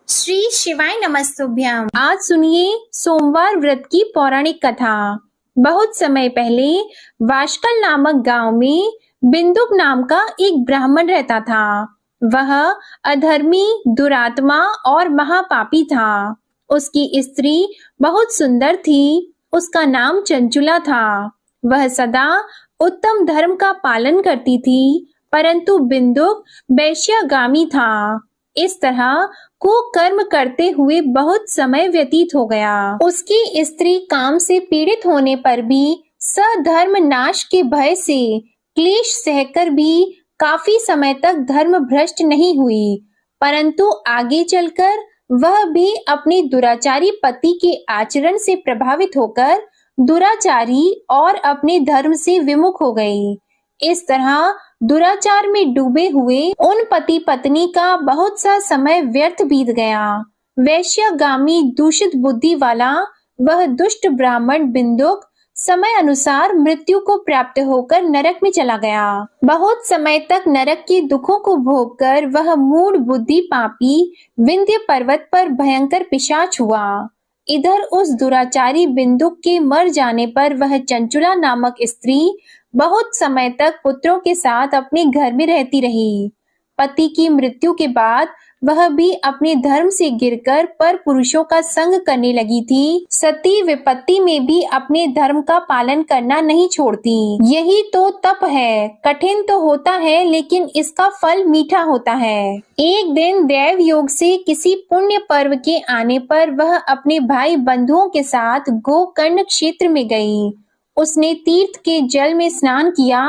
श्री शिवाय नमस्तुभ्यम। आज सुनिए सोमवार व्रत की पौराणिक कथा। बहुत समय पहले वाशकल नामक गांव में बिंदुक नाम का एक ब्राह्मण रहता था। वह अधर्मी, दुरात्मा और महापापी था। उसकी स्त्री बहुत सुंदर थी। उसका नाम चंचुला था। वह सदा उत्तम धर्म का पालन करती थी, परंतु बिंदुक वैश्यागामी था। इस तरह कुकर्म करते हुए बहुत समय व्यतीत हो गया। उसकी स्त्री काम से पीड़ित होने पर भी सधर्म नाश के भय से क्लेश सहकर भी काफी समय तक धर्म भ्रष्ट नहीं हुई, परंतु आगे चलकर वह भी अपने दुराचारी पति के आचरण से प्रभावित होकर दुराचारी और अपने धर्म से विमुख हो गई। इस तरह दुराचार में डूबे हुए उन पति पत्नी का बहुत सा समय व्यर्थ बीत गया। वैश्यागामी दूषित बुद्धि वाला वह दुष्ट ब्राह्मण बिंदुक समय अनुसार मृत्यु को प्राप्त होकर नरक में चला गया। बहुत समय तक नरक के दुखों को भोगकर वह मूढ़ बुद्धि पापी विंध्य पर्वत पर भयंकर पिशाच हुआ। इधर उस दुराचारी बिंदुक के मर जाने पर वह चंचुला नामक स्त्री बहुत समय तक पुत्रों के साथ अपने घर में रहती रही। पति की मृत्यु के बाद वह भी अपने धर्म से गिरकर पर पुरुषों का संग करने लगी थी। सती विपत्ति में भी अपने धर्म का पालन करना नहीं छोड़ती। यही तो तप है। कठिन तो होता है, लेकिन इसका फल मीठा होता है। एक दिन दैव योग से किसी पुण्य पर्व के आने पर वह अपने भाई बंधुओं के साथ गोकर्ण क्षेत्र में गई। उसने तीर्थ के जल में स्नान किया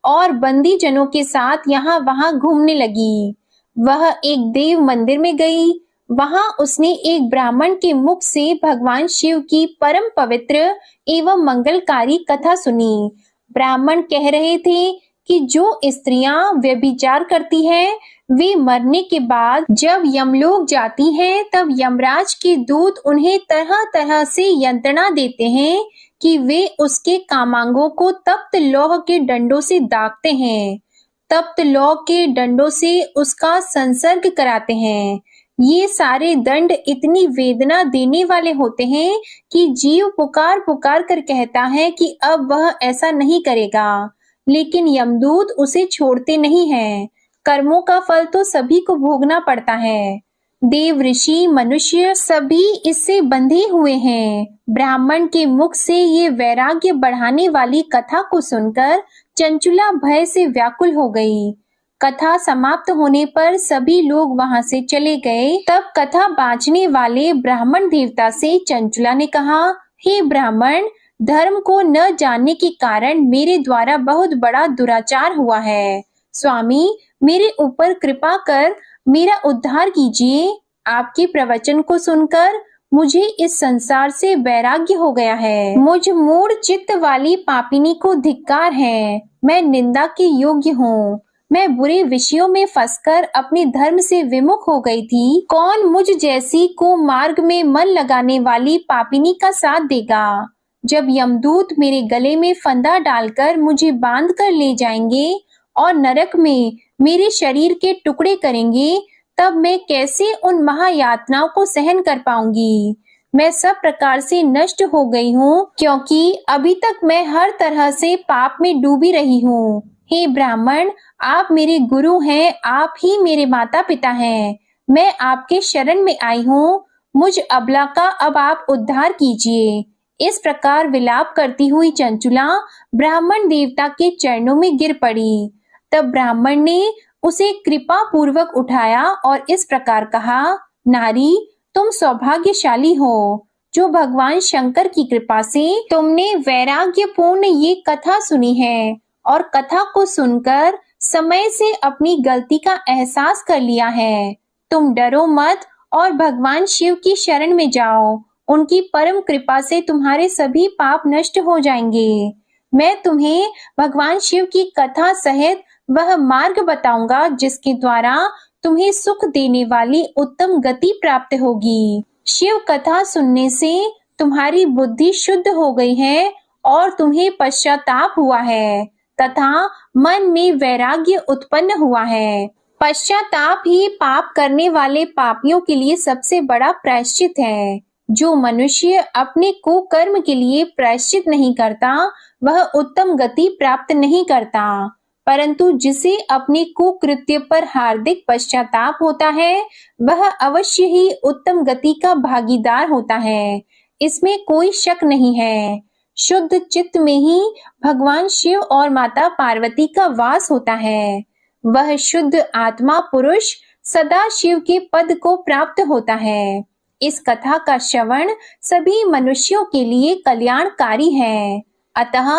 और बंदी जनों के साथ यहाँ वहां घूमने लगी। वह एक देव मंदिर में गई। वहां उसने एक ब्राह्मण के मुख से भगवान शिव की परम पवित्र एवं मंगलकारी कथा सुनी। ब्राह्मण कह रहे थे कि जो स्त्रियां व्यभिचार करती हैं, वे मरने के बाद जब यमलोक जाती हैं, तब यमराज के दूत उन्हें तरह तरह से यंत्रणा देते हैं कि वे उसके कामांगों को तप्त लौह के डंडों से दागते हैं। तप्त लौह के डंडों से उसका संसर्ग कराते हैं। ये सारे दंड इतनी वेदना देने वाले होते हैं कि जीव पुकार पुकार कर कहता है कि अब वह ऐसा नहीं करेगा, लेकिन यमदूत उसे छोड़ते नहीं हैं। कर्मों का फल तो सभी को भोगना पड़ता है। देव, ऋषि, मनुष्य सभी इससे बंधे हुए हैं। ब्राह्मण के मुख से ये वैराग्य बढ़ाने वाली कथा को सुनकर चंचुला भय से व्याकुल हो गई। कथा समाप्त होने पर सभी लोग वहां से चले गए। तब कथा बांचने वाले ब्राह्मण देवता से चंचुला ने कहा, हे ब्राह्मण, धर्म को न जानने के कारण मेरे द्वारा बहुत बड़ा दुराचार हुआ है। स्वामी, मेरे ऊपर कृपा कर मेरा उद्धार कीजिए। आपके प्रवचन को सुनकर मुझे इस संसार से वैराग्य हो गया है। मुझ मूढ़ चित्त वाली पापिनी को धिक्कार है। मैं निंदा के योग्य हूँ। मैं बुरे विषयों में फंसकर अपने धर्म से विमुख हो गई थी। कौन मुझ जैसी को मार्ग में मन लगाने वाली पापिनी का साथ देगा? जब यमदूत मेरे गले में फंदा डालकर मुझे बांध कर ले जाएंगे और नरक में मेरे शरीर के टुकड़े करेंगे, तब मैं कैसे उन महायातनाओं को सहन कर पाऊंगी? मैं सब प्रकार से नष्ट हो गई हूँ, क्योंकि अभी तक मैं हर तरह से पाप में डूबी रही हूँ। हे ब्राह्मण, आप मेरे गुरु हैं, आप ही मेरे माता पिता हैं। मैं आपके शरण में आई हूँ। मुझ अबला का अब आप उद्धार कीजिए। इस प्रकार विलाप करती हुई चंचुला ब्राह्मण देवता के चरणों में गिर पड़ी। तब ब्राह्मण ने उसे कृपा पूर्वक उठाया और इस प्रकार कहा, नारी, तुम सौभाग्यशाली हो, जो भगवान शंकर की कृपा से तुमने वैराग्यपूर्ण ये कथा सुनी है और कथा को सुनकर समय से अपनी गलती का एहसास कर लिया है। तुम डरो मत और भगवान शिव की शरण में जाओ। उनकी परम कृपा से तुम्हारे सभी पाप नष्ट हो जाएंगे। मैं तुम्हें भगवान शिव की कथा सहित वह मार्ग बताऊंगा जिसके द्वारा तुम्हें सुख देने वाली उत्तम गति प्राप्त होगी। शिव कथा सुनने से तुम्हारी बुद्धि शुद्ध हो गई है और तुम्हें पश्चाताप हुआ है तथा मन में वैराग्य उत्पन्न हुआ है। पश्चाताप ही पाप करने वाले पापियों के लिए सबसे बड़ा प्रायश्चित है। जो मनुष्य अपने कुकर्म के लिए प्रायश्चित नहीं करता, वह उत्तम गति प्राप्त नहीं करता, परंतु जिसे अपने कुकृत्य पर हार्दिक पश्चाताप होता है, वह अवश्य ही उत्तम गति का भागीदार होता है। इसमें कोई शक नहीं है। शुद्ध चित्त में ही भगवान शिव और माता पार्वती का वास होता है। वह शुद्ध आत्मा पुरुष सदा शिव के पद को प्राप्त होता है। इस कथा का श्रवण सभी मनुष्यों के लिए कल्याणकारी है, अतः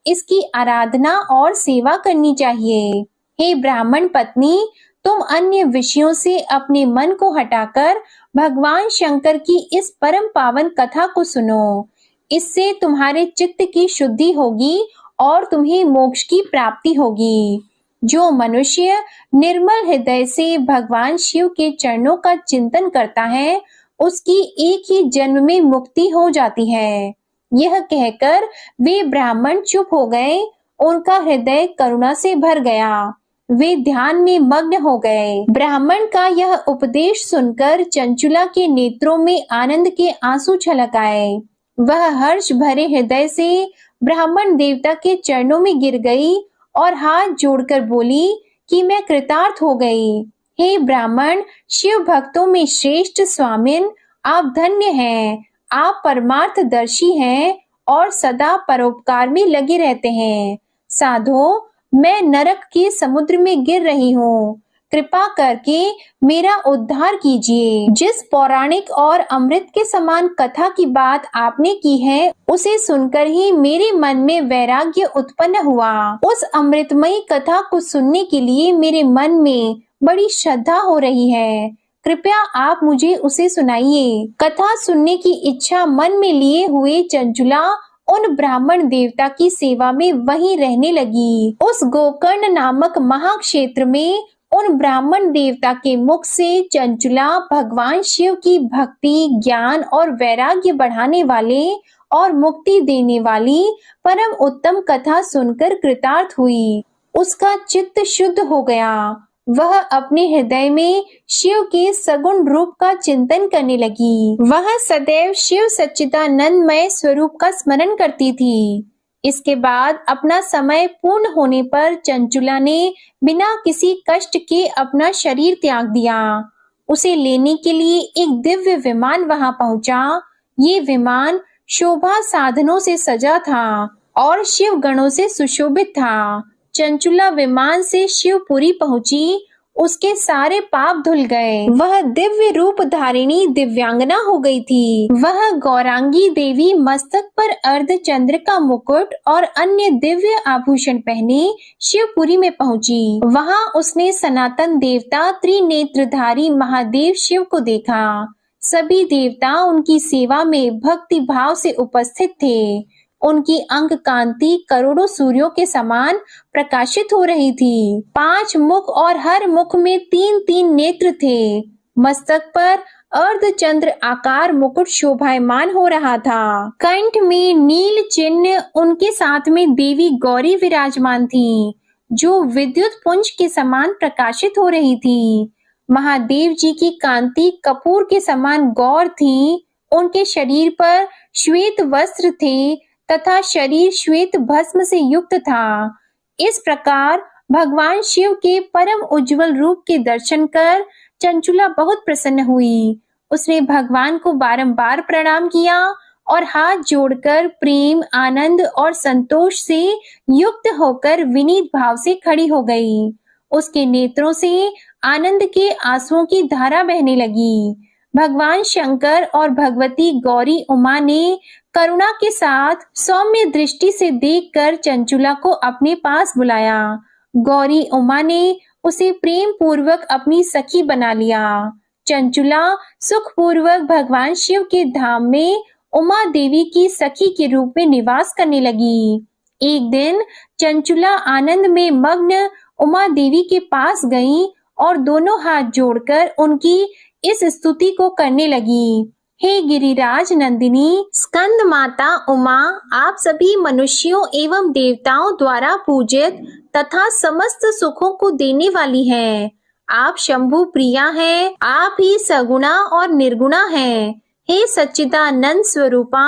इसकी आराधना और सेवा करनी चाहिए। हे ब्राह्मण पत्नी, तुम अन्य विषयों से अपने मन को हटाकर भगवान शंकर की इस परम पावन कथा को सुनो। इससे तुम्हारे चित्त की शुद्धि होगी और तुम्हें मोक्ष की प्राप्ति होगी। जो मनुष्य निर्मल हृदय से भगवान शिव के चरणों का चिंतन करता है, उसकी एक ही जन्म में मुक्ति हो जाती है। यह कहकर वे ब्राह्मण चुप हो गए। उनका हृदय करुणा से भर गया। वे ध्यान में मग्न हो गए। ब्राह्मण का यह उपदेश सुनकर चंचुला के नेत्रों में आनंद के आंसू छलक आए। वह हर्ष भरे हृदय से ब्राह्मण देवता के चरणों में गिर गई और हाथ जोड़कर बोली कि मैं कृतार्थ हो गई। हे ब्राह्मण, शिव भक्तों में श्रेष्ठ स्वामिन, आप धन्य हैं। आप परमार्थदर्शी हैं और सदा परोपकार में लगे रहते हैं। साधो, मैं नरक के समुद्र में गिर रही हूँ। कृपा करके मेरा उद्धार कीजिए। जिस पौराणिक और अमृत के समान कथा की बात आपने की है, उसे सुनकर ही मेरे मन में वैराग्य उत्पन्न हुआ। उस अमृतमयी कथा को सुनने के लिए मेरे मन में बड़ी श्रद्धा हो रही है। कृपया आप मुझे उसे सुनाइए। कथा सुनने की इच्छा मन में लिए हुए चंचुला उन ब्राह्मण देवता की सेवा में वहीं रहने लगी। उस गोकर्ण नामक महाक्षेत्र में उन ब्राह्मण देवता के मुख से चंचुला भगवान शिव की भक्ति, ज्ञान और वैराग्य बढ़ाने वाले और मुक्ति देने वाली परम उत्तम कथा सुनकर कृतार्थ हुई। उसका चित्त शुद्ध हो गया। वह अपने हृदय में शिव के सगुण रूप का चिंतन करने लगी। वह सदैव शिव सच्चिदानंदमय स्वरूप का स्मरण करती थी। इसके बाद अपना समय पूर्ण होने पर चंचुला ने बिना किसी कष्ट के अपना शरीर त्याग दिया। उसे लेने के लिए एक दिव्य विमान वहां पहुंचा। ये विमान शोभा साधनों से सजा था और शिव गणों से सुशोभित था। चंचुला विमान से शिवपुरी पहुंची। उसके सारे पाप धुल गए। वह दिव्य रूप धारिणी दिव्यांगना हो गई थी। वह गौरांगी देवी मस्तक पर अर्धचंद्र का मुकुट और अन्य दिव्य आभूषण पहने शिवपुरी में पहुंची। वहां उसने सनातन देवता त्रिनेत्रधारी महादेव शिव को देखा। सभी देवता उनकी सेवा में भक्ति भाव से उपस्थित थे। उनकी अंग कांति करोड़ों सूर्यों के समान प्रकाशित हो रही थी। 5 मुख और हर मुख में 3-3 नेत्र थे। मस्तक पर अर्धचंद्र आकार मुकुट शोभायमान हो रहा था। कंठ में नील चिन्ह, उनके साथ में देवी गौरी विराजमान थी, जो विद्युत पुंज के समान प्रकाशित हो रही थी। महादेव जी की कांति कपूर के समान गौर थी। उनके शरीर पर श्वेत वस्त्र थे तथा शरीर श्वेत भस्म से युक्त था। इस प्रकार भगवान शिव के परम उज्जवल रूप के दर्शन कर चंचुला बहुत प्रसन्न हुई। उसने भगवान को बारंबार प्रणाम किया और हाथ जोड़कर प्रेम, आनंद और संतोष से युक्त होकर विनीत भाव से खड़ी हो गई। उसके नेत्रों से आनंद के आंसुओं की धारा बहने लगी। भगवान शंकर और भगवती गौरी उमा ने करुणा के साथ सौम्य दृष्टि से देखकर चंचुला को अपने पास बुलाया। गौरी उमा ने उसे प्रेम पूर्वक अपनी सखी बना लिया। चंचुला सुखपूर्वक भगवान शिव के धाम में उमा देवी की सखी के रूप में निवास करने लगी। एक दिन चंचुला आनंद में मग्न उमा देवी के पास गई और दोनों हाथ जोड़कर उनकी इस स्तुति को करने लगी। हे गिरिराज नंदिनी, स्कंद माता उमा, आप सभी मनुष्यों एवं देवताओं द्वारा पूजित तथा समस्त सुखों को देने वाली हैं। आप शंभु प्रिया हैं, आप ही सगुणा और निर्गुणा हैं। हे सच्चिदानंद स्वरूपा,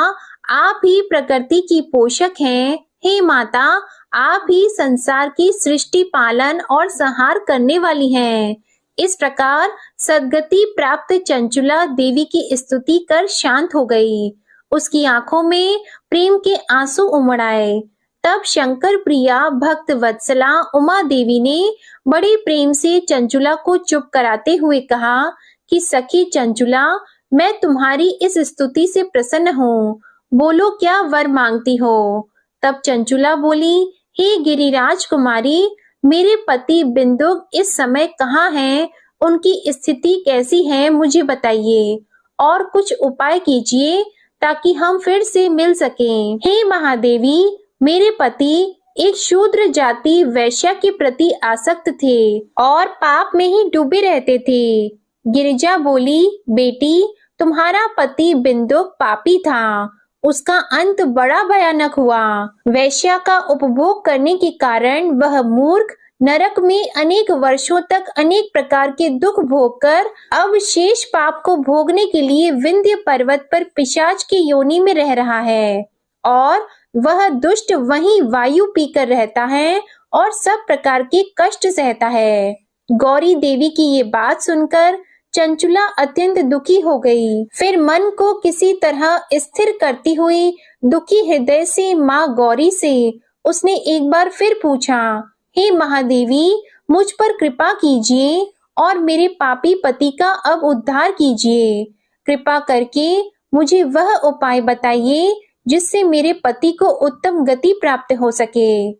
आप ही प्रकृति की पोषक हैं। हे माता, आप ही संसार की सृष्टि पालन और संहार करने वाली हैं। इस प्रकार सद्गति प्राप्त चंचुला देवी की स्तुति कर शांत हो गई। उसकी आंखों में प्रेम के आंसू उमड़ आए। तब शंकर प्रिया भक्त वत्सला उमा देवी ने बड़े प्रेम से चंचुला को चुप कराते हुए कहा कि सखी चंचुला, मैं तुम्हारी इस स्तुति से प्रसन्न हूँ। बोलो, क्या वर मांगती हो? तब चंचुला बोली, हे गिरिराज कुमारी, मेरे पति बिंदुक इस समय कहाँ हैं? उनकी स्थिति कैसी है, मुझे बताइए और कुछ उपाय कीजिए ताकि हम फिर से मिल सकें। हे महादेवी, मेरे पति एक शूद्र जाति वैश्या के प्रति आसक्त थे और पाप में ही डूबे रहते थे। गिरिजा बोली, बेटी, तुम्हारा पति बिंदुक पापी था। उसका अंत बड़ा भयानक हुआ। वैश्या का उपभोग करने के कारण वह मूर्ख नरक में अनेक वर्षों तक अनेक प्रकार के दुख भोगकर अब शेष पाप को भोगने के लिए विंध्य पर्वत पर पिशाच की योनि में रह रहा है और वह दुष्ट वहीं वायु पीकर रहता है और सब प्रकार के कष्ट सहता है। गौरी देवी की ये बात सुनकर चंचुला अत्यंत दुखी हो गई। फिर मन को किसी तरह स्थिर करती हुई दुखी हृदय से माँ गौरी से उसने एक बार फिर पूछा, हे महादेवी, मुझ पर कृपा कीजिए और मेरे पापी पति का अब उद्धार कीजिए। कृपा करके मुझे वह उपाय बताइए जिससे मेरे पति को उत्तम गति प्राप्त हो सके।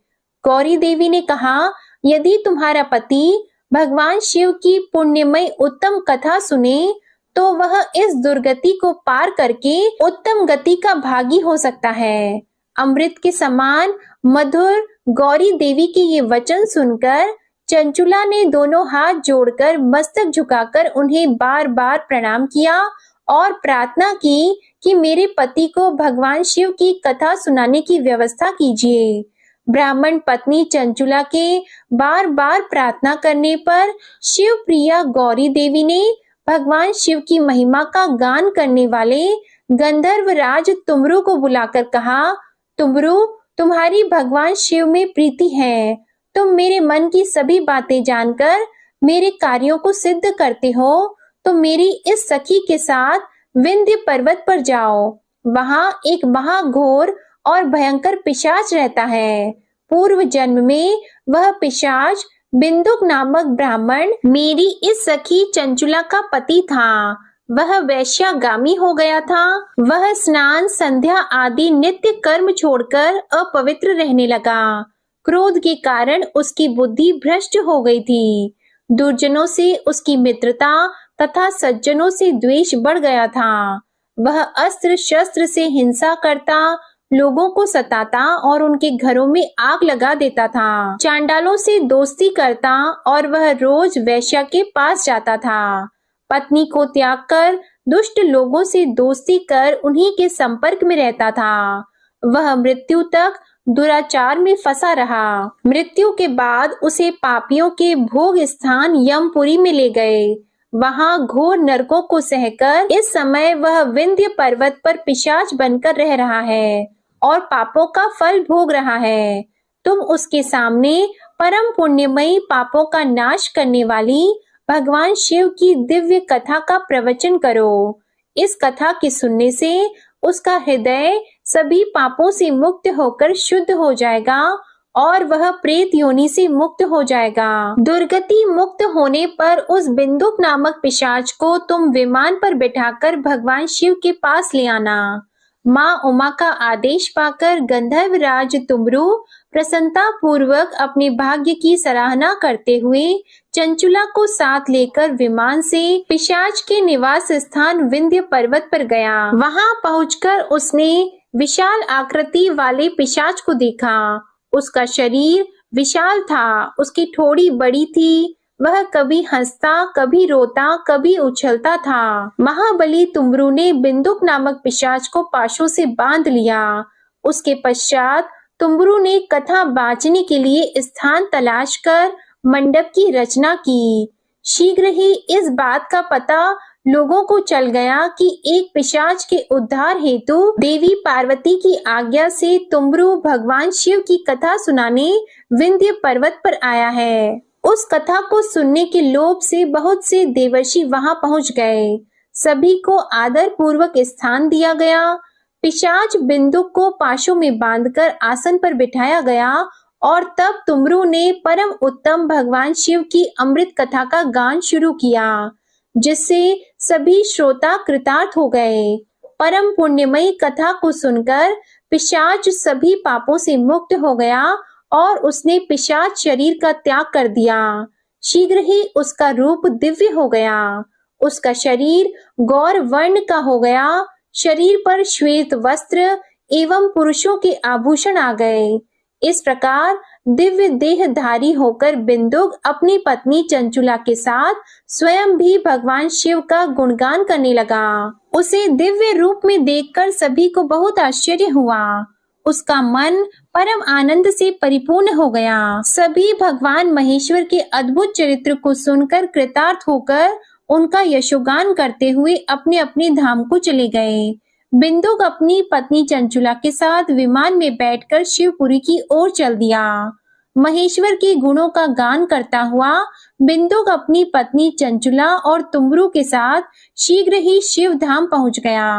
गौरी देवी ने कहा, यदि तुम्हारा पति भगवान शिव की पुण्यमय उत्तम कथा सुने तो वह इस दुर्गति को पार करके उत्तम गति का भागी हो सकता है। अमृत के समान मधुर गौरी देवी के ये वचन सुनकर चंचुला ने दोनों हाथ जोड़कर मस्तक झुकाकर उन्हें बार बार प्रणाम किया और प्रार्थना की कि मेरे पति को भगवान शिव की कथा सुनाने की व्यवस्था कीजिए। ब्राह्मण पत्नी चंचुला के बार बार प्रार्थना करने पर शिव प्रिया गौरी देवी ने भगवान शिव की महिमा का गान करने वाले गंधर्व राज तुमरु को बुलाकर कहा, तुमरु, तुम्हारी भगवान शिव में प्रीति है। तुम मेरे मन की सभी बातें जानकर मेरे कार्यों को सिद्ध करते हो, तो मेरी इस सखी के साथ विंध्य पर्वत पर जाओ। वहां एक महाघोर और भयंकर पिशाच रहता है। पूर्व जन्म में वह पिशाच बिंदुक नामक ब्राह्मण मेरी इस सखी चंचुला का पति था। वह वैश्यागामी हो गया था। वह स्नान संध्या आदि नित्य कर्म छोड़कर अपवित्र रहने लगा। क्रोध के कारण उसकी बुद्धि भ्रष्ट हो गई थी। दुर्जनों से उसकी मित्रता तथा सज्जनों से द्वेष बढ़ गया था। वह अस्त्र शस्त्र से हिंसा करता, लोगों को सताता और उनके घरों में आग लगा देता था। चांडालों से दोस्ती करता और वह रोज वैश्या के पास जाता था। पत्नी को त्याग कर दुष्ट लोगों से दोस्ती कर उन्हीं के संपर्क में रहता था। वह मृत्यु तक दुराचार में फंसा रहा। मृत्यु के बाद उसे पापियों के भोग स्थान यमपुरी में ले गए। वहां घोर नरकों को सहकर इस समय वह विंध्य पर्वत पर पिशाच बनकर रह रहा है और पापों का फल भोग रहा है। तुम उसके सामने परम पुण्यमयी पापों का नाश करने वाली भगवान शिव की दिव्य कथा का प्रवचन करो। इस कथा के सुनने से उसका हृदय सभी पापों से मुक्त होकर शुद्ध हो जाएगा और वह प्रेत योनि से मुक्त हो जाएगा। दुर्गति मुक्त होने पर उस बिंदुक नामक पिशाच को तुम विमान पर बिठाकर भगवान शिव के पास ले आना। माँ उमा का आदेश पाकर गंधर्व राज तुमरु प्रसन्नता पूर्वक अपने भाग्य की सराहना करते हुए चंचुला को साथ लेकर विमान से पिशाच के निवास स्थान विंध्य पर्वत पर गया। वहां पहुंचकर उसने विशाल आकृति वाले पिशाच को देखा। उसका शरीर विशाल था, उसकी ठोड़ी बड़ी थी। वह कभी हंसता, कभी रोता, कभी उछलता था। महाबली तुमरु ने बिंदुक नामक पिशाच को पाशों से बांध लिया। उसके पश्चात तुमरु ने कथा बांचने के लिए स्थान तलाश कर मंडप की रचना की। शीघ्र ही इस बात का पता लोगों को चल गया कि एक पिशाच के उद्धार हेतु देवी पार्वती की आज्ञा से तुमरू भगवान शिव की कथा सुनाने विंध्य पर्वत पर आया है। उस कथा को सुनने के लोभ से बहुत से देवर्षि वहां पहुंच गए। सभी को आदर पूर्वक स्थान दिया गया। पिशाच बिंदुक को पाशों में बांधकर आसन पर बिठाया गया और तब तुमरू ने परम उत्तम भगवान शिव की अमृत कथा का गान शुरू किया, जिससे सभी श्रोता कृतार्थ हो गए। परम पुण्यमयी कथा को सुनकर पिशाच सभी पापों से मुक्त हो गया और उसने पिशाच शरीर का त्याग कर दिया। शीघ्र ही उसका रूप दिव्य हो गया। उसका शरीर गौर वर्ण का हो गया। शरीर पर श्वेत वस्त्र एवं पुरुषों के आभूषण आ गए। इस प्रकार दिव्य देहधारी होकर बिंदुक अपनी पत्नी चंचुला के साथ स्वयं भी भगवान शिव का गुणगान करने लगा। उसे दिव्य रूप में देखकर सभी को बहुत आश्चर्य हुआ। उसका मन परम आनंद से परिपूर्ण हो गया। सभी भगवान महेश्वर के अद्भुत चरित्र को सुनकर कृतार्थ होकर उनका यशोगान करते हुए अपने अपने धाम को चले गए। बिंदुक अपनी पत्नी चंचुला के साथ विमान में बैठकर शिवपुरी की ओर चल दिया। महेश्वर के गुणों का गान करता हुआ बिंदुक अपनी पत्नी चंचुला और तुमरू के साथ शीघ्र ही शिव धाम पहुंच गया।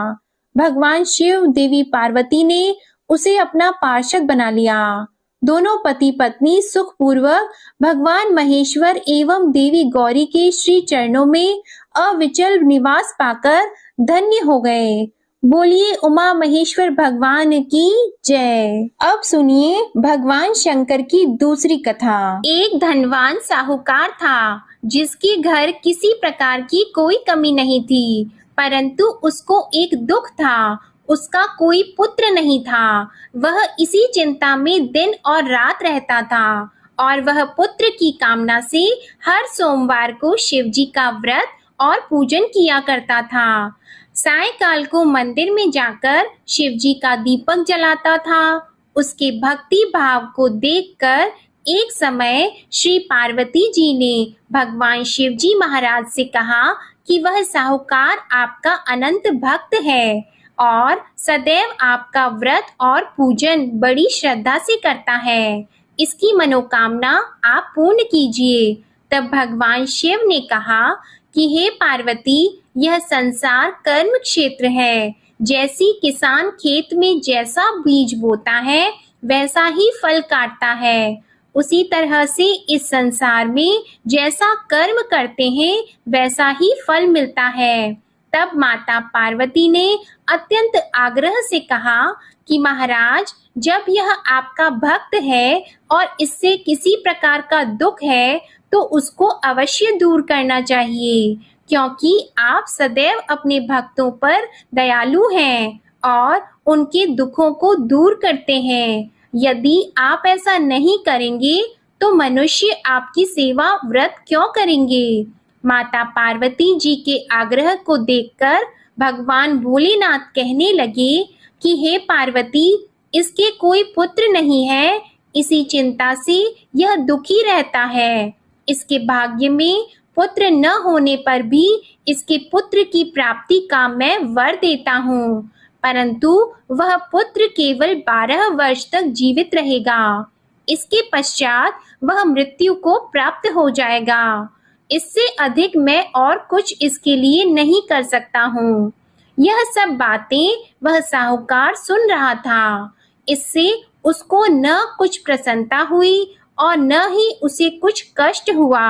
भगवान शिव देवी पार्वती ने उसे अपना पार्षद बना लिया। दोनों पति पत्नी सुखपूर्वक भगवान महेश्वर एवं देवी गौरी के श्री चरणों में अविचल निवास पाकर धन्य हो गए। बोलिए उमा महेश्वर भगवान की जय। अब सुनिए भगवान शंकर की दूसरी कथा। एक धनवान साहूकार था, जिसके घर किसी प्रकार की कोई कमी नहीं थी, परंतु उसको एक दुख था। उसका कोई पुत्र नहीं था। वह इसी चिंता में दिन और रात रहता था और वह पुत्र की कामना से हर सोमवार को शिव जी का व्रत और पूजन किया करता था। सायंकाल को मंदिर में जाकर शिव जी का दीपक जलाता था। उसके भक्ति भाव को देखकर एक समय श्री पार्वती जी ने भगवान शिव जी महाराज से कहा कि वह साहूकार आपका अनंत भक्त है और सदैव आपका व्रत और पूजन बड़ी श्रद्धा से करता है। इसकी मनोकामना आप पूर्ण कीजिए। तब भगवान शिव ने कहा कि हे पार्वती, यह संसार कर्म क्षेत्र है। जैसी किसान खेत में जैसा बीज बोता है वैसा ही फल काटता है, उसी तरह से इस संसार में जैसा कर्म करते हैं वैसा ही फल मिलता है। तब माता पार्वती ने अत्यंत आग्रह से कहा कि महाराज, जब यह आपका भक्त है और इससे किसी प्रकार का दुख है तो उसको अवश्य दूर करना चाहिए, क्योंकि आप सदैव अपने भक्तों पर दयालु हैं और उनके दुखों को दूर करते हैं। यदि आप ऐसा नहीं करेंगे तो मनुष्य आपकी सेवा व्रत क्यों करेंगे? माता पार्वती जी के आग्रह को देखकर भगवान भोलेनाथ कहने लगे कि हे पार्वती, इसके कोई पुत्र नहीं है, इसी चिंता से यह दुखी रहता है। इसके भाग्य में पुत्र न होने पर भी इसके पुत्र की प्राप्ति का मैं वर देता हूँ, परंतु वह पुत्र केवल 12 वर्ष तक जीवित रहेगा। इसके पश्चात वह मृत्यु को प्राप्त हो जाएगा। इससे अधिक मैं और कुछ इसके लिए नहीं कर सकता हूँ। यह सब बातें वह साहूकार सुन रहा था। इससे उसको न कुछ प्रसन्नता हुई और न ही उसे कुछ कष्ट हुआ।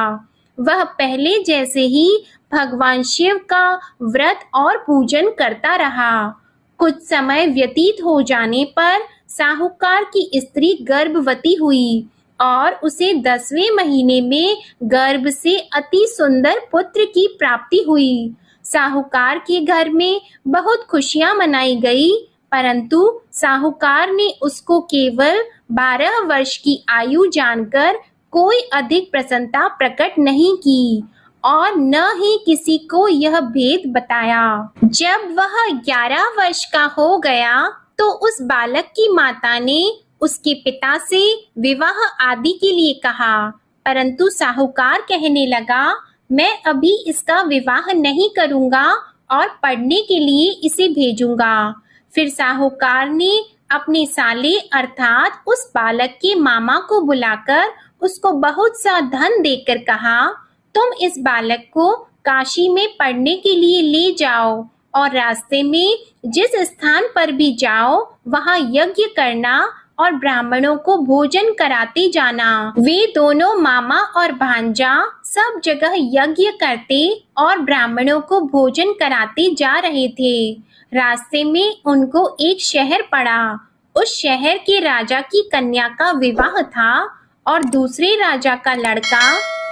वह पहले जैसे ही भगवान शिव का व्रत और पूजन करता रहा। कुछ समय व्यतीत हो जाने पर साहूकार की स्त्री गर्भवती हुई और उसे 10वें महीने में गर्भ से अति सुंदर पुत्र की प्राप्ति हुई। साहूकार के घर में बहुत खुशियां मनाई गई, परंतु साहूकार ने उसको केवल 12 वर्ष की आयु जानकर कोई अधिक प्रसन्नता प्रकट नहीं की और न ही किसी को यह भेद बताया। जब वह 11 वर्ष का हो गया तो उस बालक की माता ने उसके पिता से विवाह आदि के लिए कहा, परंतु साहूकार कहने लगा मैं अभी इसका विवाह नहीं करूंगा और पढ़ने के लिए इसे भेजूंगा। फिर साहूकार ने अपने साले अर्थात उस बालक के मामा को बुलाकर उसको बहुत सा धन देकर कहा, तुम इस बालक को काशी में पढ़ने के लिए ले जाओ और रास्ते में जिस स्थान पर भी जाओ वहां यज्ञ करना और ब्राह्मणों को भोजन कराते जाना। वे दोनों मामा और भांजा सब जगह यज्ञ करते और ब्राह्मणों को भोजन कराते जा रहे थे। रास्ते में उनको एक शहर पड़ा। उस शहर के राजा की कन्या का विवाह था और दूसरे राजा का लड़का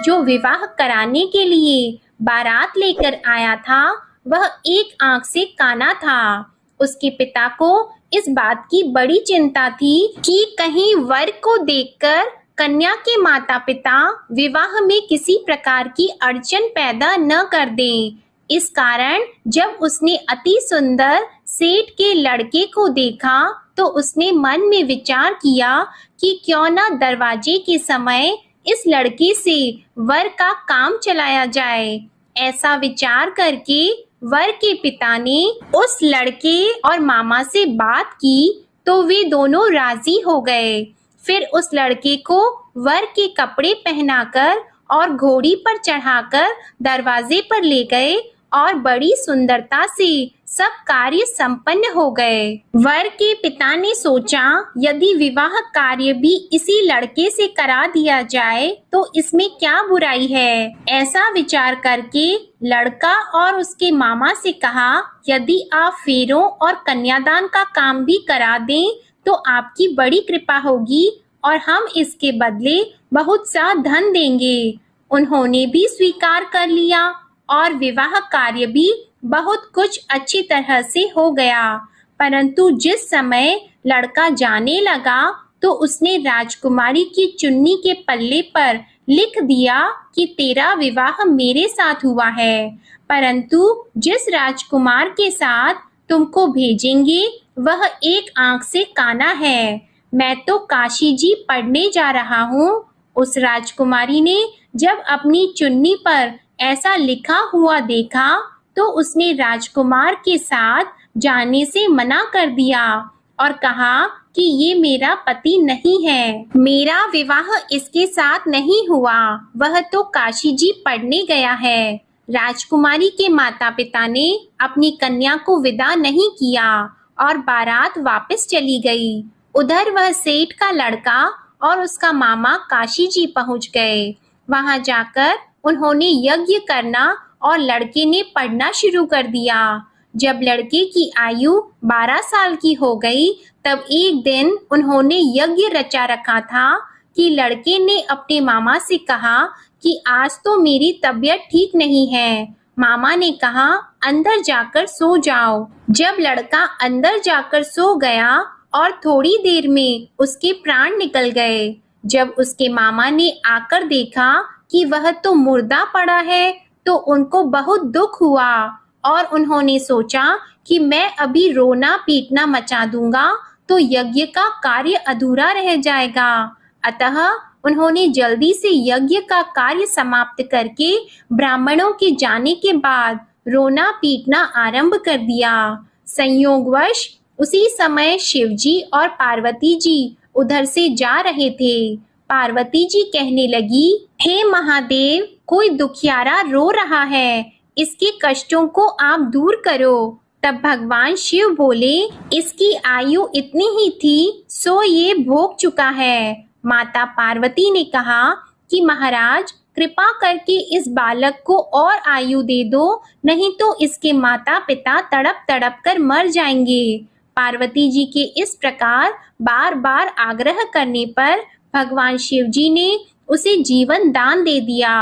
जो विवाह कराने के लिए बारात लेकर आया था वह एक आंख से काना था। उसके पिता को इस बात की बड़ी चिंता थी कि कहीं वर को देखकर कन्या के माता पिता विवाह में किसी प्रकार की अड़चन पैदा न कर दें। इस कारण जब उसने अति सुंदर सेठ के लड़के को देखा तो उसने मन में विचार किया कि क्यों न दरवाजे के समय इस लड़के से वर का काम चलाया जाए। ऐसा विचार करके वर के पिता ने उस लड़के और मामा से बात की तो वे दोनों राजी हो गए। फिर उस लड़के को वर के कपड़े पहनाकर और घोड़ी पर चढ़ाकर दरवाजे पर ले गए और बड़ी सुंदरता से सब कार्य संपन्न हो गए। वर के पिता ने सोचा यदि विवाह कार्य भी इसी लड़के से करा दिया जाए तो इसमें क्या बुराई है। ऐसा विचार करके लड़का और उसके मामा से कहा, यदि आप फेरों और कन्यादान का काम भी करा दें तो आपकी बड़ी कृपा होगी और हम इसके बदले बहुत सा धन देंगे। उन्होंने भी स्वीकार कर लिया और विवाह कार्य भी बहुत कुछ अच्छी तरह से हो गया। परंतु जिस समय लड़का जाने लगा तो उसने राजकुमारी की चुन्नी के पल्ले पर लिख दिया कि तेरा विवाह मेरे साथ हुआ है, परंतु जिस राजकुमार के साथ तुमको भेजेंगे वह एक आंख से काना है। मैं तो काशी जी पढ़ने जा रहा हूँ। उस राजकुमारी ने जब अपनी चुन्नी पर ऐसा लिखा हुआ देखा तो उसने राजकुमार के साथ जाने से मना कर दिया और कहा कि ये मेरा पति नहीं है, मेरा विवाह इसके साथ नहीं हुआ, वह तो काशी जी पढ़ने गया है। राजकुमारी के माता पिता ने अपनी कन्या को विदा नहीं किया और बारात वापस चली गई। उधर वह सेठ का लड़का और उसका मामा काशी जी पहुंच गए। वहां जाकर उन्होंने यज्ञ करना और लड़के ने पढ़ना शुरू कर दिया। जब लड़के की आयु 12 साल की हो गई तब एक दिन उन्होंने यज्ञ रचा रखा था कि लड़के ने अपने मामा से कहा कि आज तो मेरी तबीयत ठीक नहीं है। मामा ने कहा अंदर जाकर सो जाओ। जब लड़का अंदर जाकर सो गया और थोड़ी देर में उसके प्राण निकल गए। जब उसके मामा ने आकर देखा कि वह तो मुर्दा पड़ा है तो उनको बहुत दुख हुआ और उन्होंने सोचा कि मैं अभी रोना पीटना मचा दूंगा तो यज्ञ का कार्य अधूरा रह जाएगा। अतः उन्होंने जल्दी से यज्ञ का कार्य समाप्त करके ब्राह्मणों के जाने के बाद रोना पीटना आरंभ कर दिया। संयोगवश उसी समय शिवजी और पार्वती जी उधर से जा रहे थे। पार्वती जी कहने लगी, हे महादेव, कोई दुखियारा रो रहा है, इसके कष्टों को आप दूर करो। तब भगवान शिव बोले, इसकी आयु इतनी ही थी सो ये भोग चुका है। माता पार्वती ने कहा कि महाराज कृपा करके इस बालक को और आयु दे दो, नहीं तो इसके माता पिता तड़प तड़प कर मर जाएंगे। पार्वती जी के इस प्रकार बार बार आग्रह करने पर भगवान शिव जी ने उसे जीवन दान दे दिया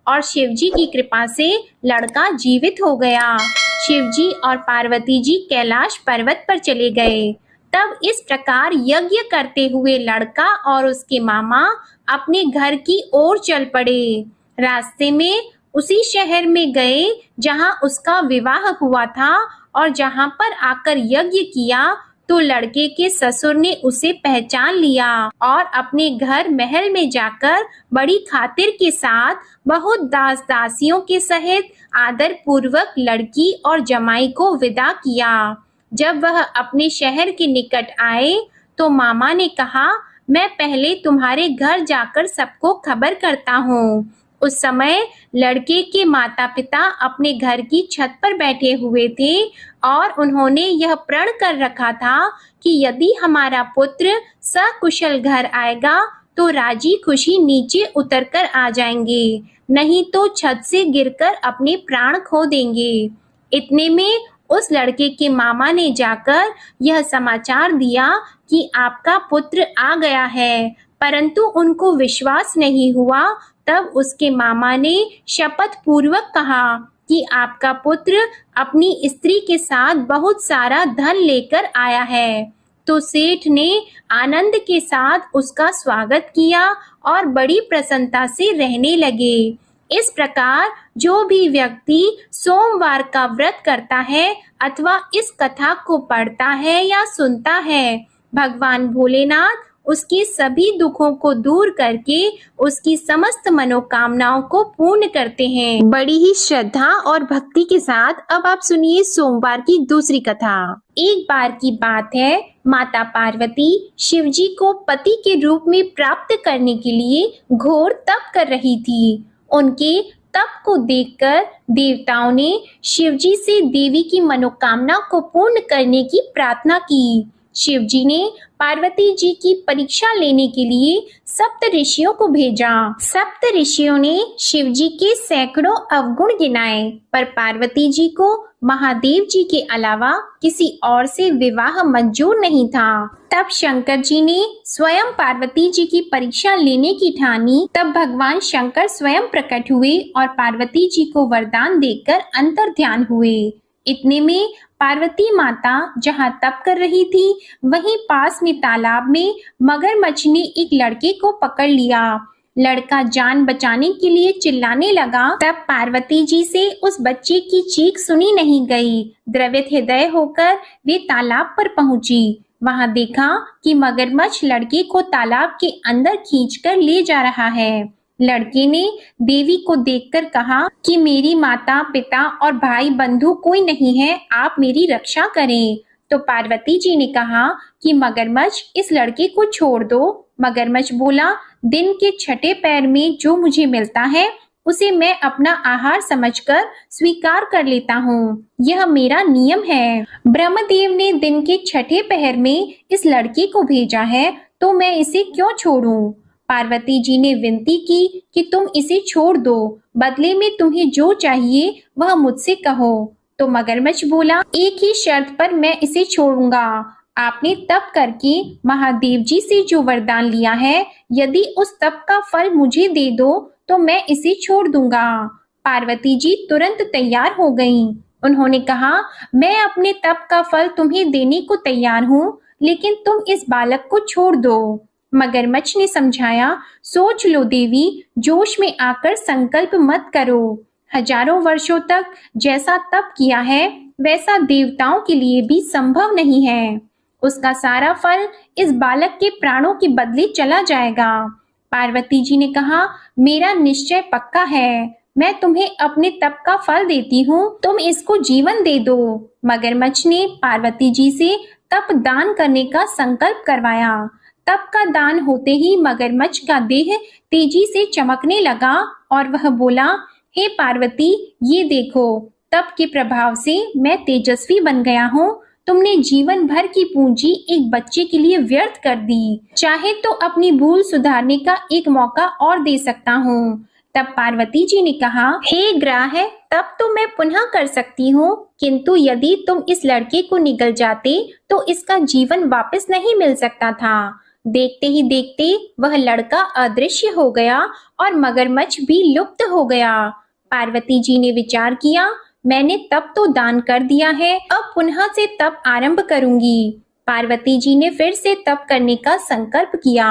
और शिव जी की कृपा से लड़का जीवित हो गया। शिव जी और पार्वती जी कैलाश पर्वत पर चले गए। तब इस प्रकार यज्ञ करते हुए लड़का और उसके मामा अपने घर की ओर चल पड़े। रास्ते में उसी शहर में गए जहां उसका विवाह हुआ था और जहां पर आकर यज्ञ किया तो लड़के के ससुर ने उसे पहचान लिया और अपने घर महल में जाकर बड़ी खातिर के साथ बहुत दास दासियों के सहित आदर पूर्वक लड़की और जमाई को विदा किया। जब वह अपने शहर के निकट आए तो मामा ने कहा, मैं पहले तुम्हारे घर जाकर सबको खबर करता हूँ। उस समय लड़के के माता पिता अपने घर की छत पर बैठे हुए थे और उन्होंने यह प्रण कर रखा था कि यदि हमारा पुत्र सकुशल घर आएगा तो राजी खुशी नीचे उतरकर आ जाएंगे, नहीं तो छत से गिरकर अपने प्राण खो देंगे। इतने में उस लड़के के मामा ने जाकर यह समाचार दिया कि आपका पुत्र आ गया है, परंतु उनको विश्वास नहीं हुआ। तब उसके मामा ने शपथ पूर्वक कहा कि आपका पुत्र अपनी स्त्री के साथ बहुत सारा धन लेकर आया है। तो सेठ ने आनंद के साथ उसका स्वागत किया और बड़ी प्रसन्नता से रहने लगे। इस प्रकार जो भी व्यक्ति सोमवार का व्रत करता है अथवा इस कथा को पढ़ता है या सुनता है, भगवान भोलेनाथ उसके सभी दुखों को दूर करके उसकी समस्त मनोकामनाओं को पूर्ण करते हैं। बड़ी ही श्रद्धा और भक्ति के साथ अब आप सुनिए सोमवार की दूसरी कथा। एक बार की बात है, माता पार्वती शिवजी को पति के रूप में प्राप्त करने के लिए घोर तप कर रही थी। उनके तप को देखकर देवताओं ने शिवजी से देवी की मनोकामना को पूर्ण करने की प्रार्थना की। शिवजी ने पार्वती जी की परीक्षा लेने के लिए सप्त ऋषियों को भेजा। सप्त ऋषियों ने शिवजी के सैकड़ों अवगुण गिनाए, पर पार्वती जी को महादेव जी के अलावा किसी और से विवाह मंजूर नहीं था। तब शंकर जी ने स्वयं पार्वती जी की परीक्षा लेने की ठानी। तब भगवान शंकर स्वयं प्रकट हुए और पार्वती जी को वरदान देकर अंतर्ध्यान हुए। इतने में पार्वती माता जहाँ तप कर रही थी, वहीं पास में तालाब में मगरमच्छ ने एक लड़के को पकड़ लिया। लड़का जान बचाने के लिए चिल्लाने लगा। तब पार्वती जी से उस बच्चे की चीख सुनी नहीं गई। द्रवित हृदय होकर वे तालाब पर पहुंची। वहां देखा कि मगरमच्छ लड़के को तालाब के अंदर खींचकर ले जा रहा है। लड़के ने देवी को देखकर कहा कि मेरी माता पिता और भाई बंधु कोई नहीं है, आप मेरी रक्षा करें। तो पार्वती जी ने कहा कि मगरमच्छ इस लड़के को छोड़ दो। मगरमच्छ बोला, दिन के छठे पैर में जो मुझे मिलता है उसे मैं अपना आहार समझकर स्वीकार कर लेता हूँ, यह मेरा नियम है। ब्रह्मदेव ने दिन के छठे पहर में इस लड़के को भेजा है, तो मैं इसे क्यों छोड़ूं? पार्वती जी ने विनती की कि तुम इसे छोड़ दो, बदले में तुम्हें जो चाहिए वह मुझसे कहो। तो मगरमच्छ बोला, एक ही शर्त पर मैं इसे छोड़ूंगा। आपने तप करके महादेव जी से जो वरदान लिया है, यदि उस तप का फल मुझे दे दो तो मैं इसे छोड़ दूंगा। पार्वती जी तुरंत तैयार हो गईं। उन्होंने कहा, मैं अपने तप का फल तुम्हें देने को तैयार हूँ, लेकिन तुम इस बालक को छोड़ दो। मगरमच्छ ने समझाया, सोच लो देवी, जोश में आकर संकल्प मत करो। हजारों वर्षों तक जैसा तप किया है वैसा देवताओं के लिए भी संभव नहीं है। उसका सारा फल इस बालक के प्राणों के बदले चला जाएगा। पार्वती जी ने कहा, मेरा निश्चय पक्का है, मैं तुम्हें अपने तप का फल देती हूँ, तुम इसको जीवन दे दो। मगरमच्छ ने पार्वती जी से तप दान करने का संकल्प करवाया। तप का दान होते ही मगरमच्छ का देह तेजी से चमकने लगा और वह बोला, हे पार्वती, ये देखो, तप के प्रभाव से मैं तेजस्वी बन गया हूँ। तुमने जीवन भर की पूंजी एक बच्चे के लिए व्यर्थ कर दी। चाहे तो अपनी भूल सुधारने का एक मौका और दे सकता हूँ। तब पार्वती जी ने कहा, हे ग्राह, तब तो मैं पुनः कर सकती हूँ, किंतु यदि तुम इस लड़के को निगल जाते तो इसका जीवन वापस नहीं मिल सकता था। देखते ही देखते वह लड़का अदृश्य हो गया और मगरमच्छ भी लुप्त हो गया। पार्वती जी ने विचार किया, मैंने तप तो दान कर दिया है, अब पुनः से तप आरंभ करूंगी। पार्वती जी ने फिर से तप करने का संकल्प किया।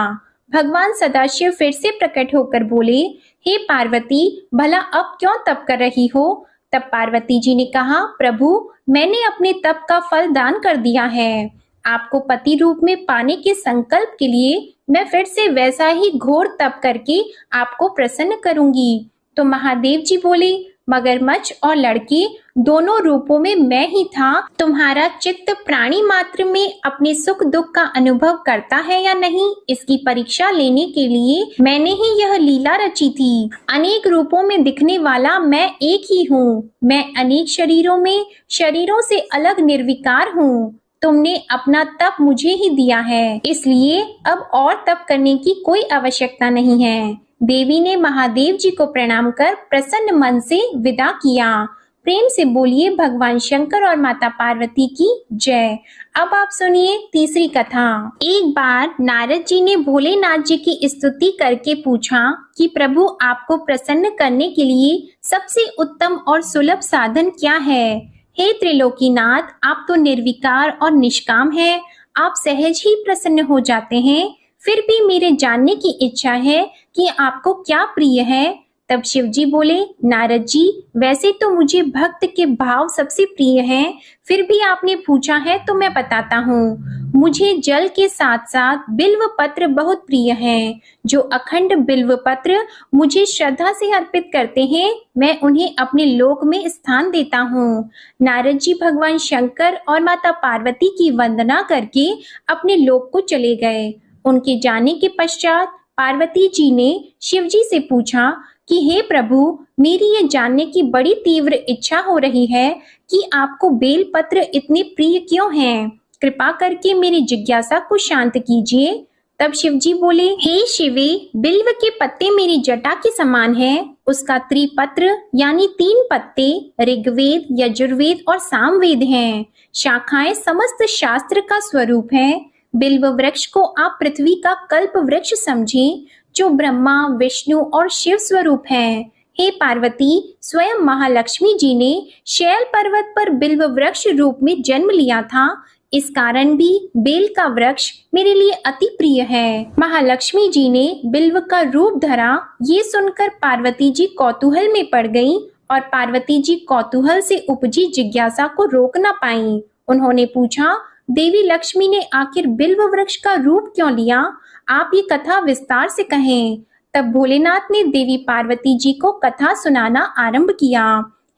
भगवान सदाशिव फिर से प्रकट होकर बोले, हे पार्वती, भला अब क्यों तप कर रही हो? तब पार्वती जी ने कहा, प्रभु, मैंने अपने तप का फल दान कर दिया है। आपको पति रूप में पाने के संकल्प के लिए मैं फिर से वैसा ही घोर तप करके आपको प्रसन्न करूंगी। तो महादेव जी बोले, मगरमच्छ और लड़के दोनों रूपों में मैं ही था। तुम्हारा चित्त प्राणी मात्र में अपने सुख दुख का अनुभव करता है या नहीं, इसकी परीक्षा लेने के लिए मैंने ही यह लीला रची थी। अनेक रूपों में दिखने वाला मैं एक ही हूँ। मैं अनेक शरीरों से अलग निर्विकार हूँ। तुमने अपना तप मुझे ही दिया है, इसलिए अब और तप करने की कोई आवश्यकता नहीं है। देवी ने महादेव जी को प्रणाम कर प्रसन्न मन से विदा किया। प्रेम से बोलिए भगवान शंकर और माता पार्वती की जय। अब आप सुनिए तीसरी कथा। एक बार नारद जी ने भोलेनाथ जी की स्तुति करके पूछा कि प्रभु, आपको प्रसन्न करने के लिए सबसे उत्तम और सुलभ साधन क्या है? हे त्रिलोकीनाथ, आप तो निर्विकार और निष्काम हैं। आप सहज ही प्रसन्न हो जाते हैं। फिर भी मेरे जानने की इच्छा है कि आपको क्या प्रिय है। तब शिव जी बोले, नारद जी, वैसे तो मुझे भक्त के भाव सबसे प्रिय हैं, फिर भी आपने पूछा है तो मैं बताता हूँ। मुझे जल के साथ साथ बिल्व पत्र बहुत प्रिय हैं। जो अखंड बिल्व पत्र मुझे श्रद्धा से अर्पित करते हैं, मैं उन्हें अपने लोक में स्थान देता हूँ। नारद जी भगवान शंकर और माता पार्वती की वंदना करके अपने लोक को चले गए। उनके जाने के पश्चात पार्वती जी ने शिव जी से पूछा कि हे प्रभु, मेरी ये जानने की बड़ी तीव्र इच्छा हो रही है कि आपको बेल पत्र इतने प्रिय क्यों हैं? कृपा करके मेरी जिज्ञासा को शांत कीजिए। तब शिव जी बोले, हे शिवे, बिल्व के पत्ते मेरी जटा के समान हैं। उसका त्रिपत्र यानी 3 पत्ते ऋग्वेद, यजुर्वेद और सामवेद हैं। शाखाएं समस्त शास्त्र का स्वरूप है। बिल्व वृक्ष को आप पृथ्वी का कल्प वृक्ष समझें, जो ब्रह्मा, विष्णु और शिव स्वरूप है। हे पार्वती, स्वयं महालक्ष्मी जी ने शैल पर्वत पर बिल्व वृक्ष रूप में जन्म लिया था। इस कारण भी बेल का वृक्ष मेरे लिए अति प्रिय है। महालक्ष्मी जी ने बिल्व का रूप धरा, ये सुनकर पार्वती जी कौतूहल में पड़ गईं और पार्वती जी कौतूहल से उपजी जिज्ञासा को रोक न पाईं। उन्होंने पूछा, देवी लक्ष्मी ने आखिर बिल्व वृक्ष का रूप क्यों लिया? आप ये कथा विस्तार से कहें। तब भोलेनाथ ने देवी पार्वती जी को कथा सुनाना आरंभ किया।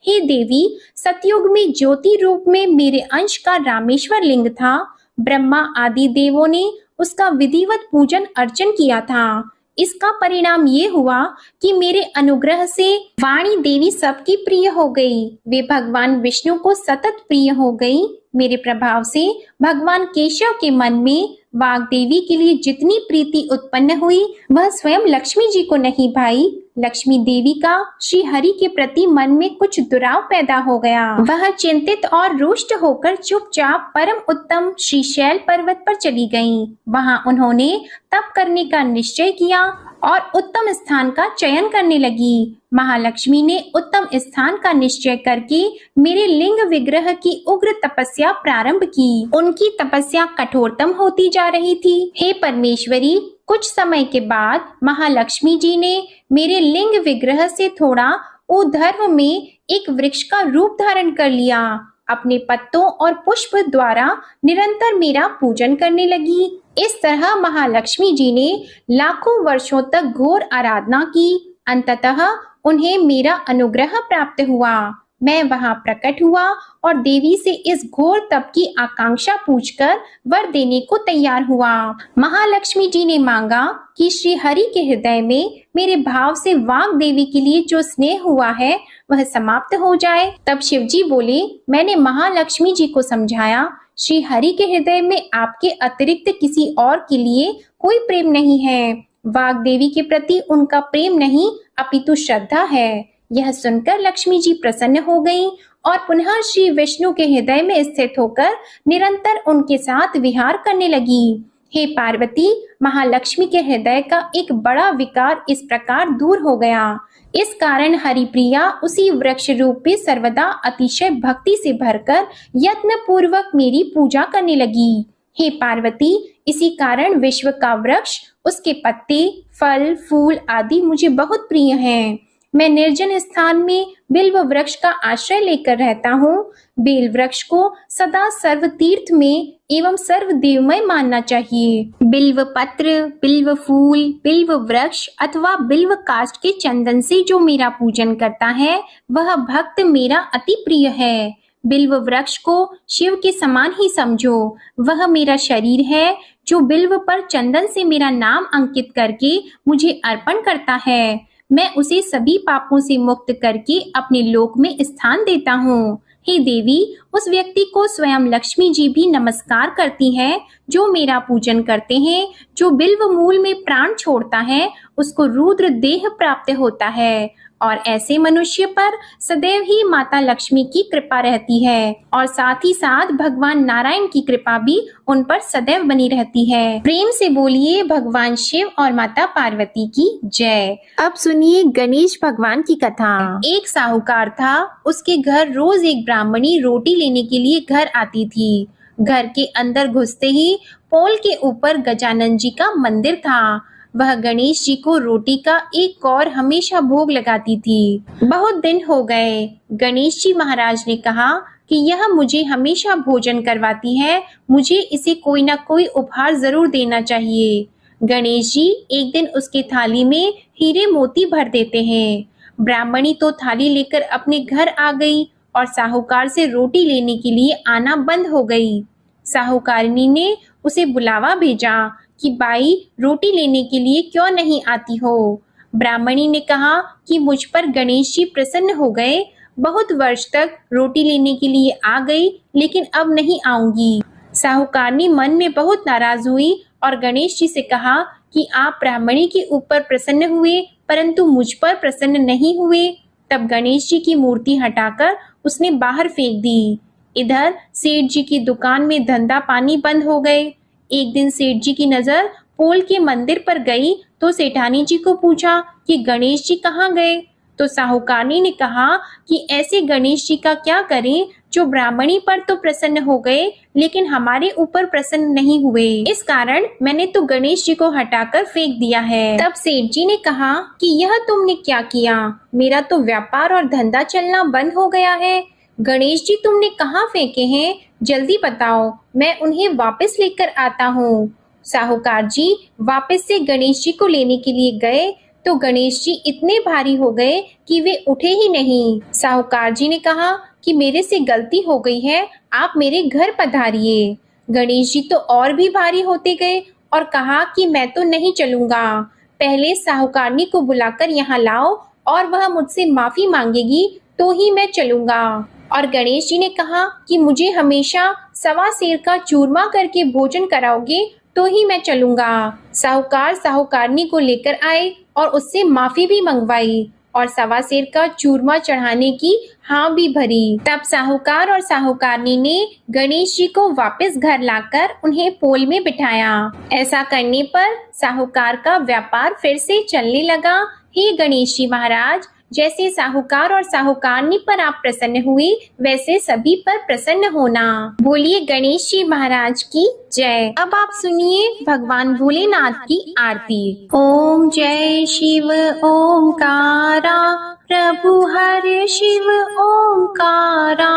हे देवी, सतयुग में ज्योति रूप में मेरे अंश का रामेश्वर लिंग था। ब्रह्मा आदि देवों ने उसका विधिवत पूजन अर्चन किया था। इसका परिणाम ये हुआ कि मेरे अनुग्रह से वाणी देवी सबकी प्रिय हो गई। वे भगवान विष्णु को सतत प्रिय हो गई। मेरे प्रभाव से भगवान केशव के मन में वाग देवी के लिए जितनी प्रीति उत्पन्न हुई, वह स्वयं लक्ष्मी जी को नहीं भाई। लक्ष्मी देवी का श्री हरि के प्रति मन में कुछ दुराव पैदा हो गया। वह चिंतित और रुष्ट होकर चुपचाप परम उत्तम श्री शैल पर्वत पर चली गईं। वहां उन्होंने तप करने का निश्चय किया और उत्तम स्थान का चयन करने लगी। महालक्ष्मी ने उत्तम स्थान का निश्चय करके मेरे लिंग विग्रह की उग्र तपस्या प्रारंभ की। उनकी तपस्या कठोरतम होती जा रही थी। हे परमेश्वरी, कुछ समय के बाद महालक्ष्मी जी ने मेरे लिंग विग्रह से थोड़ा ऊर्ध्व में एक वृक्ष का रूप धारण कर लिया। अपने पत्तों और पुष्प द्वारा निरंतर मेरा पूजन करने लगी। इस तरह महालक्ष्मी जी ने लाखों वर्षों तक घोर आराधना की। अंततः उन्हें मेरा अनुग्रह प्राप्त हुआ। मैं वहां प्रकट हुआ और देवी से इस घोर तप की आकांक्षा पूछकर वर देने को तैयार हुआ। महालक्ष्मी जी ने मांगा कि श्री हरि के हृदय में मेरे भाव से वाग देवी के लिए जो स्नेह हुआ है वह समाप्त हो जाए। तब शिव जी बोले, मैंने महालक्ष्मी जी को समझाया, श्री हरि के हृदय में आपके अतिरिक्त किसी और के लिए कोई प्रेम नहीं है। वाग देवी के प्रति उनका प्रेम नहीं अपितु श्रद्धा है। यह सुनकर लक्ष्मी जी प्रसन्न हो गईं और पुनः श्री विष्णु के हृदय में स्थित होकर निरंतर उनके साथ विहार करने लगी। हे पार्वती, महालक्ष्मी के हृदय का एक बड़ा विकार इस प्रकार दूर हो गया। इस कारण हरिप्रिया उसी वृक्ष रूप में सर्वदा अतिशय भक्ति से भरकर यत्न पूर्वक मेरी पूजा करने लगी। हे पार्वती, इसी कारण विश्व का वृक्ष, उसके पत्ते, फल, फूल आदि मुझे बहुत प्रिय हैं। मैं निर्जन स्थान में बिल्व वृक्ष का आश्रय लेकर रहता हूँ। बेल वृक्ष को सदा सर्व तीर्थ में एवं सर्व देवमय मानना चाहिए। बिल्व पत्र, बिल्व फूल, बिल्व वृक्ष अथवा बिल्व काष्ठ के चंदन से जो मेरा पूजन करता है वह भक्त मेरा अति प्रिय है। बिल्व वृक्ष को शिव के समान ही समझो। वह मेरा शरीर है जो बिल्व पर चंदन से मेरा नाम अंकित करके मुझे अर्पण करता है। मैं उसे सभी पापों से मुक्त करके अपने लोक में स्थान देता हूँ। हे देवी, उस व्यक्ति को स्वयं लक्ष्मी जी भी नमस्कार करती हैं जो मेरा पूजन करते हैं। जो बिल्व मूल में प्राण छोड़ता है उसको रुद्र देह प्राप्त होता है और ऐसे मनुष्य पर सदैव ही माता लक्ष्मी की कृपा रहती है और साथ ही साथ भगवान नारायण की कृपा भी उन पर सदैव बनी रहती है। प्रेम से बोलिए भगवान शिव और माता पार्वती की जय। अब सुनिए गणेश भगवान की कथा। एक साहूकार था, उसके घर रोज एक ब्राह्मणी रोटी लेने के लिए घर आती थी। घर के अंदर घुसते ही पोल के ऊपर गजानन जी का मंदिर था। वह गणेश जी को रोटी का एक कौर हमेशा भोग लगाती थी। बहुत दिन हो गए। गणेश जी महाराज ने कहा कि यह मुझे हमेशा भोजन करवाती है, मुझे इसे कोई ना कोई उपहार जरूर देना चाहिए। गणेश जी एक दिन उसके थाली में हीरे मोती भर देते हैं। ब्राह्मणी तो थाली लेकर अपने घर आ गई और साहूकार से रोटी लेने के लिए आना बंद हो गई। साहूकारनी ने उसे बुलावा भेजा कि बाई, रोटी लेने के लिए क्यों नहीं आती हो। ब्राह्मणी ने कहा कि मुझ पर गणेश जी प्रसन्न हो गए। बहुत वर्ष तक रोटी लेने के लिए आ गई लेकिन अब नहीं आऊंगी। साहूकारनी मन में बहुत नाराज हुई और गणेश जी से कहा कि आप ब्राह्मणी के ऊपर प्रसन्न हुए परंतु मुझ पर प्रसन्न नहीं हुए। तब गणेश जी की मूर्ति हटाकर उसने बाहर फेंक दी। इधर सेठ जी की दुकान में धंधा पानी बंद हो गए। एक दिन सेठ जी की नजर पोल के मंदिर पर गई तो सेठानी जी को पूछा कि गणेश जी कहाँ गए। तो साहूकारनी ने कहा कि ऐसे गणेश जी का क्या करें जो ब्राह्मणी पर तो प्रसन्न हो गए लेकिन हमारे ऊपर प्रसन्न नहीं हुए। इस कारण मैंने तो गणेश जी को हटाकर फेंक दिया है। तब सेठ जी ने कहा कि यह तुमने क्या किया, मेरा तो व्यापार और धंधा चलना बंद हो गया है। गणेश जी तुमने कहाँ फेंके हैं, जल्दी बताओ, मैं उन्हें वापस लेकर आता हूँ। साहूकार जी वापस से गणेश जी को लेने के लिए गए तो गणेश जी इतने भारी हो गए कि वे उठे ही नहीं। साहूकार जी ने कहा कि मेरे से गलती हो गई है, आप मेरे घर पधारिए। गणेश जी तो और भी भारी होते गए और कहा कि मैं तो नहीं चलूंगा, पहले साहूकारनी को बुलाकर यहाँ लाओ और वह मुझसे माफी मांगेगी तो ही मैं चलूंगा। और गणेश जी ने कहा कि मुझे हमेशा सवा सेर का चूरमा करके भोजन कराओगे तो ही मैं चलूंगा। साहूकार साहूकारनी को लेकर आए और उससे माफी भी मंगवाई और सवा सेर का चूरमा चढ़ाने की हाँ भी भरी। तब साहूकार और साहूकारनी ने गणेश जी को वापस घर लाकर उन्हें पोल में बिठाया। ऐसा करने पर साहूकार का व्यापार फिर से चलने लगा। हे गणेश जी महाराज, जैसे साहूकार और साहूकारनी पर आप प्रसन्न हुए वैसे सभी पर प्रसन्न होना। बोलिए गणेश जी महाराज की जय। अब आप सुनिए भगवान भोलेनाथ की आरती। ओम जय शिव ओमकारा, प्रभु हरे शिव ओमकारा।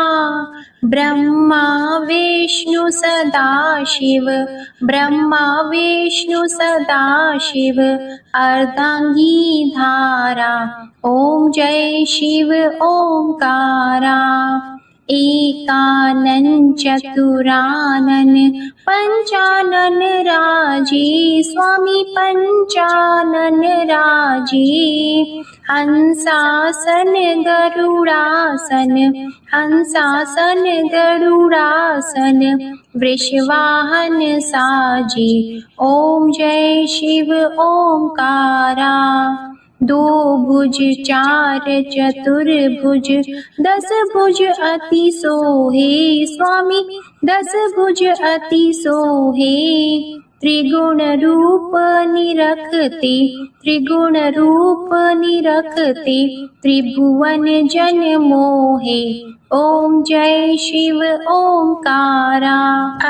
ब्रह्मा विष्णु सदा शिव, ब्रह्मा विष्णु सदा शिव, अर्धांगी धारा। ओम जय शिव ओमकारा। एकानन चतुरानन पंचानन राजे, स्वामी पंचानन राजे। हंसासन गरुड़ासन, हंसासन गरुड़ासन, वृषवाहन साजे। ओम जय शिव ओमकारा। दो भुज चार चतुर्भुज, 10 भुज अति सोहे, स्वामी 10 भुज अति सोहे। त्रिगुण रूप निरखते, त्रिगुण रूप निरखते, त्रिभुवन जन मोहे। ओम जय शिव ओंकारा।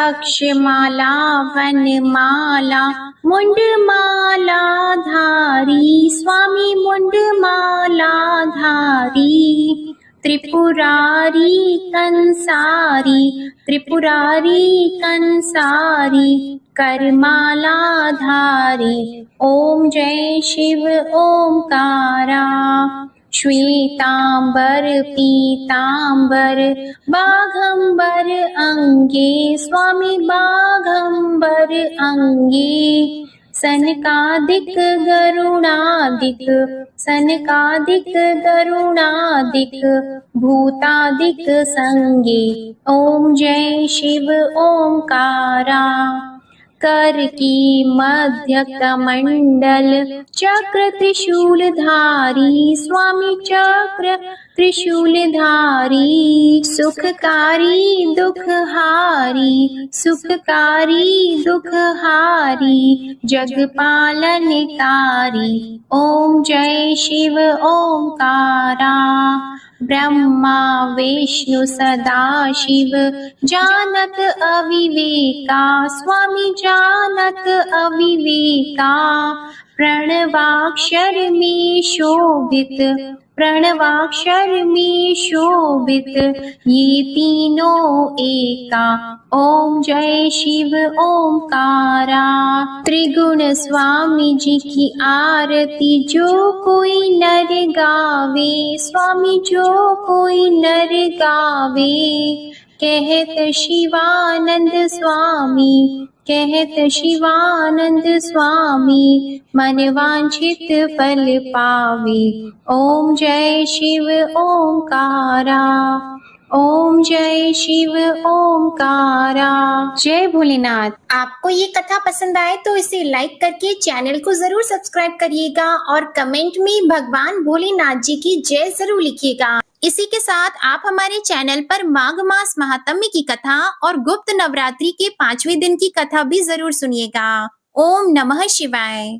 अक्षमाला वनमाला मुंडमाला धारी, स्वामी मुंडमाला धारी। त्रिपुरारी कंसारी, त्रिपुरारी कंसारी, करमाला धारी। ओम जय शिव ओंकारा। श्वेतांबर पीतांबर बाघंबर अंगे, स्वामी बाघंबर अंगे। सनकादिक गरुणादिक, सनकादिक गरुणादिक, भूतादिक संगे। ओम जय शिव ओंकारा। कर की मध्य कमंडल चक्र त्रिशूलधारी, स्वामी चक्र त्रिशूलधारी। सुखकारी दुखहारी, सुखकारी दुखहारी, जगपालनकारी। ओम जय शिव ओंकारा। ब्रह्मा विष्णु सदाशिव जानत अविवेका, स्वामी जानत अविवेका। प्रणवाक्षर में शोभित, प्रणवाक्षर में शोभित, ये तीनों एका। ओम जय शिव ओंकारा। त्रिगुण स्वामी जी की आरती जो कोई नर गावे, स्वामी जो कोई नर गावे। कहत शिवानंद स्वामी, कहत शिवानंद स्वामी, मन वांछित फल पावे। ओम जय शिव ओंकारा। ओम जय शिव ओंकारा। जय भोलेनाथ। आपको ये कथा पसंद आए तो इसे लाइक करके चैनल को जरूर सब्सक्राइब करिएगा और कमेंट में भगवान भोलेनाथ जी की जय जरूर लिखिएगा। इसी के साथ आप हमारे चैनल पर माघ मास महात्म्य की कथा और गुप्त नवरात्रि के 5वें दिन की कथा भी जरूर सुनिएगा। ओम नमः शिवाय।